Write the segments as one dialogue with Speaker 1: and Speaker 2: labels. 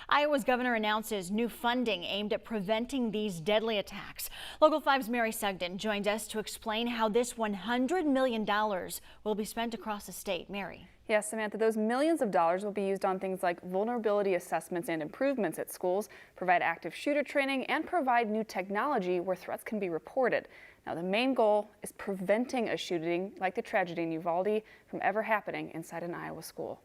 Speaker 1: Iowa's governor announces new funding aimed at preventing these deadly attacks. Local 5's Mary Sugden joins us to explain how this $100 million will be spent across the state. Mary.
Speaker 2: Yes, Samantha, those millions of dollars will be used on things like vulnerability assessments and improvements at schools, provide active shooter training, and provide new technology where threats can be reported. Now, the main goal is preventing a shooting like the tragedy in Uvalde from ever happening inside an Iowa school.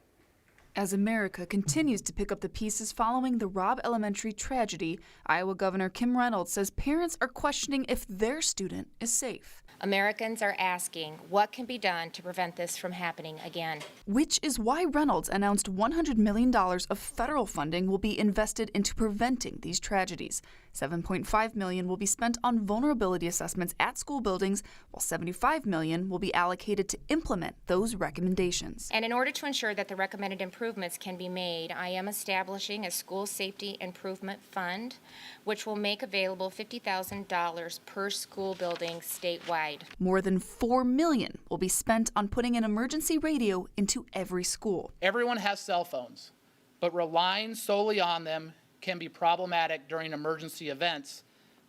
Speaker 3: As America continues to pick up the pieces following the Robb Elementary tragedy, Iowa Governor Kim Reynolds says parents are questioning if their student is safe.
Speaker 4: Americans are asking what can be done to prevent this from happening again.
Speaker 3: Which is why Reynolds announced $100 million of federal funding will be invested into preventing these tragedies. $7.5 million will be spent on vulnerability assessments at school buildings, while $75 million will be allocated to implement those recommendations.
Speaker 4: And in order to ensure that the recommended improvements can be made, I am establishing a school safety improvement fund, which will make available $50,000 per school building statewide.
Speaker 3: More than $4 million will be spent on putting an emergency radio into every school.
Speaker 5: Everyone has cell phones, but relying solely on them can be problematic during emergency events,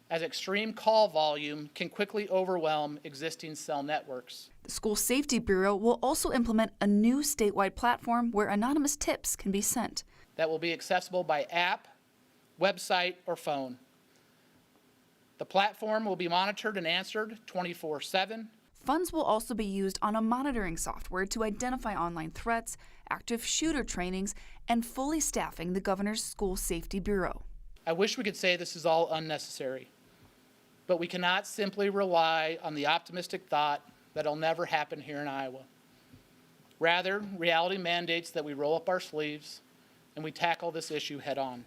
Speaker 5: as extreme call volume can quickly overwhelm existing cell networks.
Speaker 3: The School Safety Bureau will also implement a new statewide platform where anonymous tips can be sent.
Speaker 5: That will be accessible by app, website, or phone. The platform will be monitored and answered 24/7.
Speaker 3: Funds will also be used on a monitoring software to identify online threats, active shooter trainings, and fully staffing the governor's School Safety Bureau.
Speaker 5: I wish we could say this is all unnecessary, but we cannot simply rely on the optimistic thought that it'll never happen here in Iowa. Rather, reality mandates that we roll up our sleeves and we tackle this issue head on.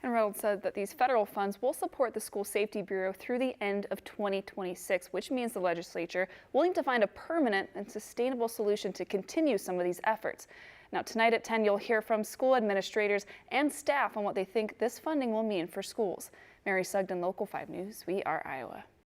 Speaker 2: And Reynolds said that these federal funds will support the School Safety Bureau through the end of 2026, which means the legislature will need to find a permanent and sustainable solution to continue some of these efforts. Now, tonight at 10, you'll hear from school administrators and staff on what they think this funding will mean for schools. Mary Sugden, Local 5 News, We Are Iowa.